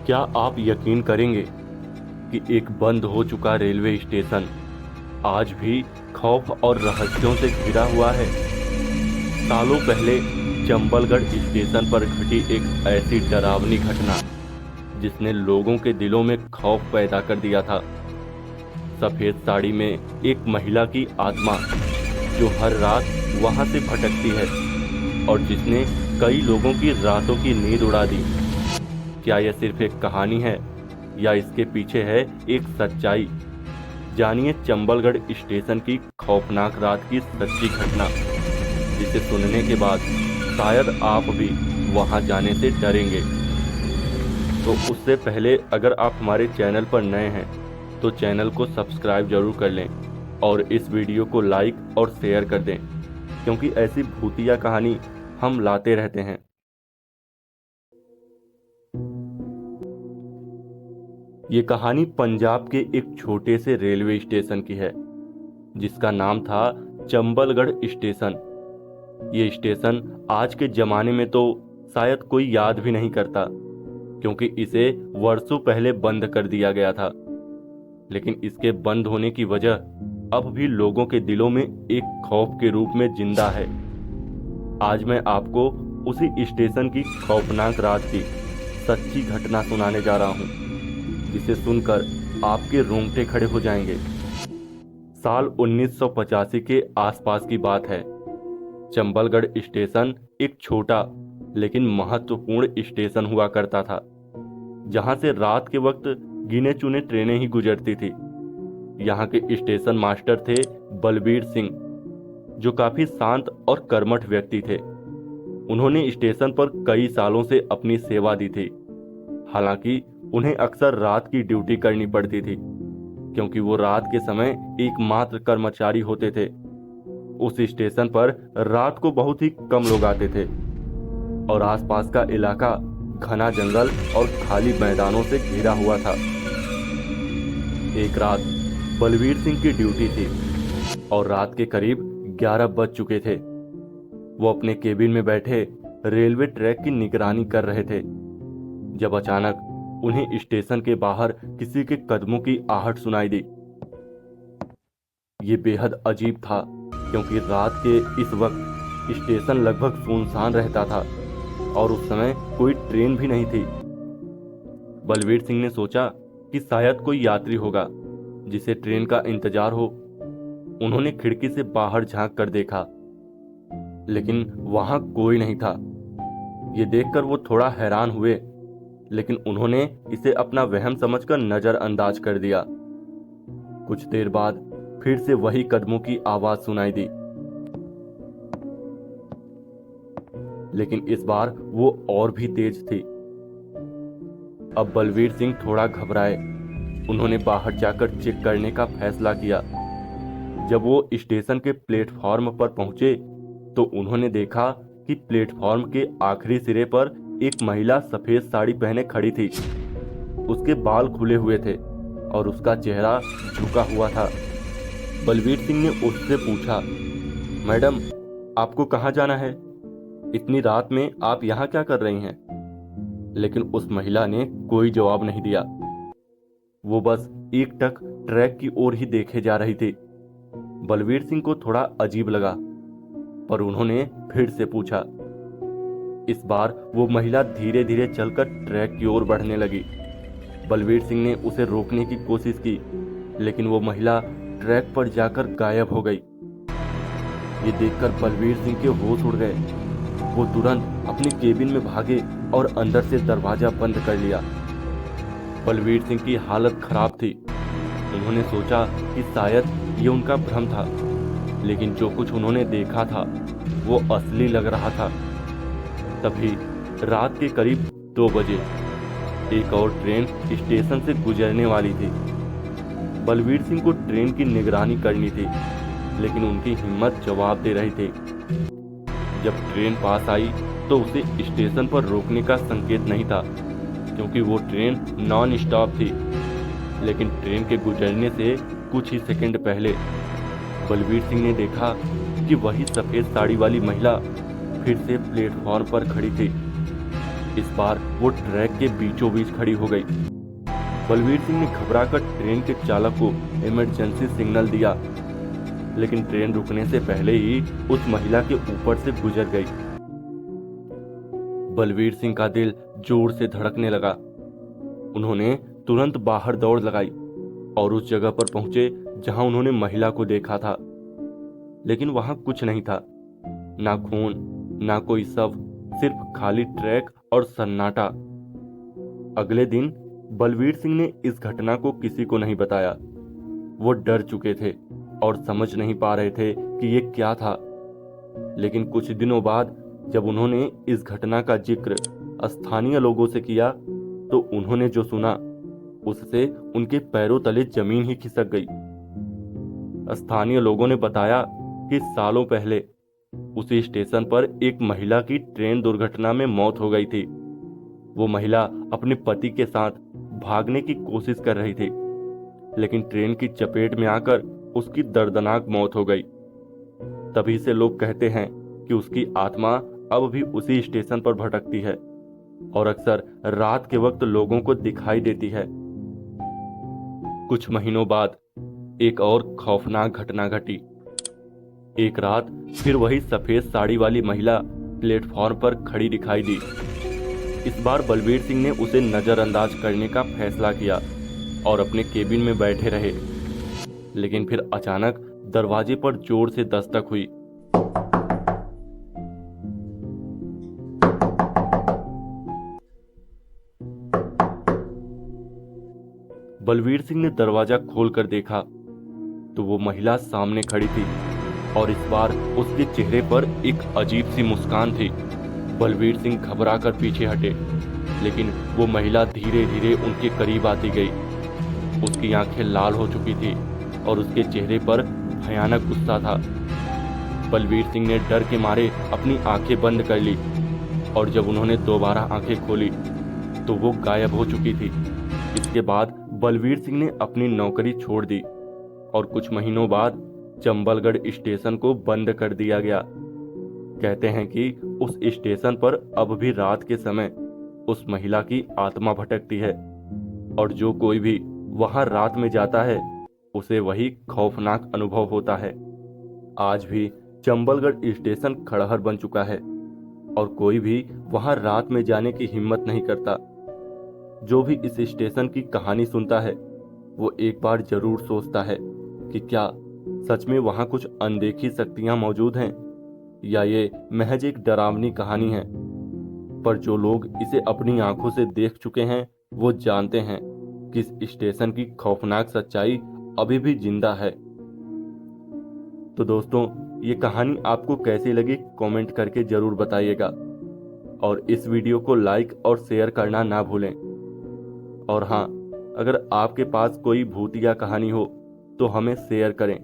क्या आप यकीन करेंगे कि एक बंद हो चुका रेलवे स्टेशन आज भी खौफ और रहस्यों से घिरा हुआ है। सालों पहले चंबलगढ़ स्टेशन पर घटी एक ऐसी डरावनी घटना जिसने लोगों के दिलों में खौफ पैदा कर दिया था। सफेद साड़ी में एक महिला की आत्मा जो हर रात वहां से भटकती है और जिसने कई लोगों की रातों की नींद उड़ा दी। क्या यह सिर्फ एक कहानी है या इसके पीछे है एक सच्चाई? जानिए चंबलगढ़ स्टेशन की खौफनाक रात की सच्ची घटना, जिसे सुनने के बाद शायद आप भी वहां जाने से डरेंगे। तो उससे पहले अगर आप हमारे चैनल पर नए हैं तो चैनल को सब्सक्राइब जरूर कर लें और इस वीडियो को लाइक और शेयर कर दें, क्योंकि ऐसी भूतिया कहानी हम लाते रहते हैं। ये कहानी पंजाब के एक छोटे से रेलवे स्टेशन की है जिसका नाम था चंबलगढ़ स्टेशन। ये स्टेशन आज के ज़माने में तो शायद कोई याद भी नहीं करता, क्योंकि इसे वर्षों पहले बंद कर दिया गया था। लेकिन इसके बंद होने की वजह अब भी लोगों के दिलों में एक खौफ के रूप में जिंदा है। आज मैं आपको उसी स्टेशन की खौफनाक रात की सच्ची घटना सुनाने जा रहा हूँ, जिसे सुनकर आपके रोंगटे खड़े हो जाएंगे। साल 1985 के आसपास की बात है। चंबलगढ़ स्टेशन एक छोटा लेकिन महत्वपूर्ण स्टेशन हुआ करता था, जहां से रात के वक्त गिने चुने ट्रेनें ही गुजरती थी। यहाँ के स्टेशन मास्टर थे बलबीर सिंह, जो काफी शांत और कर्मठ व्यक्ति थे। उन्होंने स्टेशन पर कई सालों से अपनी सेवा दी थी। हालांकि उन्हें अक्सर रात की ड्यूटी करनी पड़ती थी, क्योंकि वो रात के समय एकमात्र कर्मचारी होते थे। उस स्टेशन पर रात को बहुत ही कम लोग आते थे और आसपास का इलाका घना जंगल और खाली मैदानों से घिरा हुआ था। एक रात बलवीर सिंह की ड्यूटी थी और रात के करीब 11 बज चुके थे। वो अपने केबिन में बैठे रेलवे ट्रैक की निगरानी कर रहे थे, जब अचानक उन्हें स्टेशन के बाहर किसी के कदमों की आहट सुनाई दी। ये बेहद अजीब था, क्योंकि रात के इस वक्त स्टेशन लगभग सुनसान रहता था और उस समय कोई ट्रेन भी नहीं थी। बलवीर सिंह ने सोचा कि शायद कोई यात्री होगा जिसे ट्रेन का इंतजार हो। उन्होंने खिड़की से बाहर झांक कर देखा, लेकिन वहां कोई नहीं था। ये देखकर वो थोड़ा हैरान हुए, लेकिन उन्होंने इसे अपना वहम समझकर नजरअंदाज कर दिया। कुछ देर बाद फिर से वही कदमों की आवाज सुनाई दी, लेकिन इस बार वो और भी तेज थी। अब बलवीर सिंह थोड़ा घबराए। उन्होंने बाहर जाकर चेक करने का फैसला किया। जब वो स्टेशन के प्लेटफॉर्म पर पहुंचे तो उन्होंने देखा कि प्लेटफॉर्म के आखिरी सिरे पर एक महिला सफेद साड़ी पहने खड़ी थी। उसके बाल खुले हुए थे और उसका चेहरा झुका हुआ था। बलवीर सिंह ने उससे पूछा, मैडम, आपको कहाँ जाना है? इतनी रात में आप यहाँ क्या कर रही हैं? लेकिन उस महिला ने कोई जवाब नहीं दिया। वो बस एकटक ट्रैक की ओर ही देखे जा रही थी। बलवीर सिंह को थोड़ा अजीब लगा, पर उन्होंने फिर से पूछा। इस बार वो महिला धीरे धीरे चलकर ट्रैक की ओर बढ़ने लगी। बलवीर सिंह ने उसे रोकने की कोशिश की, लेकिन वो महिला ट्रैक पर जाकर गायब हो गई। ये देखकर बलवीर सिंह के होश उड़ गए। वो तुरंत अपने केबिन में भागे और अंदर से दरवाजा बंद कर लिया। बलवीर सिंह की हालत खराब थी। उन्होंने सोचा कि शायद ये उनका भ्रम था, लेकिन जो कुछ उन्होंने देखा था वो असली लग रहा था। तभी रात के करीब 2 बजे एक और ट्रेन स्टेशन से गुजरने वाली थी। बलवीर सिंह को ट्रेन की निगरानी करनी थी, लेकिन उनकी हिम्मत जवाब दे रही थी। जब ट्रेन पास आई तो उसे स्टेशन पर रोकने का संकेत नहीं था, क्योंकि वो ट्रेन नॉन स्टॉप थी। लेकिन ट्रेन के गुजरने से कुछ ही सेकंड पहले बलवीर सिंह ने देखा कि वही सफेद साड़ी वाली महिला फिर से प्लेटफॉर्म पर खड़ी थी। इस बार वो ट्रैक के बीचों बीच खड़ी हो गई। बलवीर सिंह ने घबराकर ट्रेन के चालक को इमरजेंसी सिग्नल दिया, लेकिन ट्रेन रुकने से पहले ही उस महिला के ऊपर से गुजर गई। बलवीर सिंह का दिल जोर से धड़कने लगा। उन्होंने तुरंत बाहर दौड़ लगाई और उस जगह पर पहुंचे जहां उन्होंने महिला को देखा था, लेकिन वहां कुछ नहीं था, ना खून, ना कोई शव, सिर्फ खाली ट्रैक और सन्नाटा। अगले दिन बलवीर सिंह ने इस घटना को किसी को नहीं बताया। वो डर चुके थे और समझ नहीं पा रहे थे कि ये क्या था। लेकिन कुछ दिनों बाद जब उन्होंने इस घटना का जिक्र स्थानीय लोगों से किया तो उन्होंने जो सुना उससे उनके पैरों तले जमीन ही खिसक गई। स्थानीय लोगों ने बताया कि सालों पहले उसी स्टेशन पर एक महिला की ट्रेन दुर्घटना में मौत हो गई थी। वो महिला अपने पति के साथ भागने की कोशिश कर रही थी, लेकिन ट्रेन की चपेट में आकर उसकी दर्दनाक मौत हो गई। तभी से लोग कहते हैं कि उसकी आत्मा अब भी उसी स्टेशन पर भटकती है और अक्सर रात के वक्त लोगों को दिखाई देती है। कुछ महीनों बाद एक और खौफनाक घटना घटी। एक रात फिर वही सफेद साड़ी वाली महिला प्लेटफॉर्म पर खड़ी दिखाई दी। इस बार बलवीर सिंह ने उसे नजरअंदाज करने का फैसला किया और अपने केबिन में बैठे रहे। लेकिन फिर अचानक दरवाजे पर जोर से दस्तक हुई। बलवीर सिंह ने दरवाजा खोलकर देखा तो वो महिला सामने खड़ी थी और इस बार उसके चेहरे पर एक अजीब सी मुस्कान थी। बलवीर सिंह घबराकर पीछे हटे, लेकिन वो महिला धीरे धीरे उनके करीब आती गई। उसकी आंखें लाल हो चुकी थी और उसके चेहरे पर भयानक गुस्सा था। बलवीर सिंह ने डर के मारे अपनी आंखें बंद कर ली और जब उन्होंने दोबारा आंखें खोली तो वो गायब हो चुकी थी। इसके बाद बलवीर सिंह ने अपनी नौकरी छोड़ दी और कुछ महीनों बाद चंबलगढ़ स्टेशन को बंद कर दिया गया। कहते हैं कि उस स्टेशन पर अब भी रात के समय उस महिला की आत्मा भटकती है और जो कोई भी वहां रात में जाता है उसे वही खौफनाक अनुभव होता है। आज भी चंबलगढ़ स्टेशन खड़हर बन चुका है और कोई भी वहां रात में जाने की हिम्मत नहीं करता। जो भी इस स्टेशन की कहानी सुनता है वो एक बार जरूर सोचता है कि क्या सच में वहां कुछ अनदेखी शक्तियां मौजूद हैं या ये महज एक डरावनी कहानी है। पर जो लोग इसे अपनी आंखों से देख चुके हैं वो जानते हैं कि इस स्टेशन की खौफनाक सच्चाई अभी भी जिंदा है। तो दोस्तों, ये कहानी आपको कैसी लगी कमेंट करके जरूर बताइएगा और इस वीडियो को लाइक और शेयर करना ना भूलें। और हाँ, अगर आपके पास कोई भूतिया कहानी हो तो हमें शेयर करें।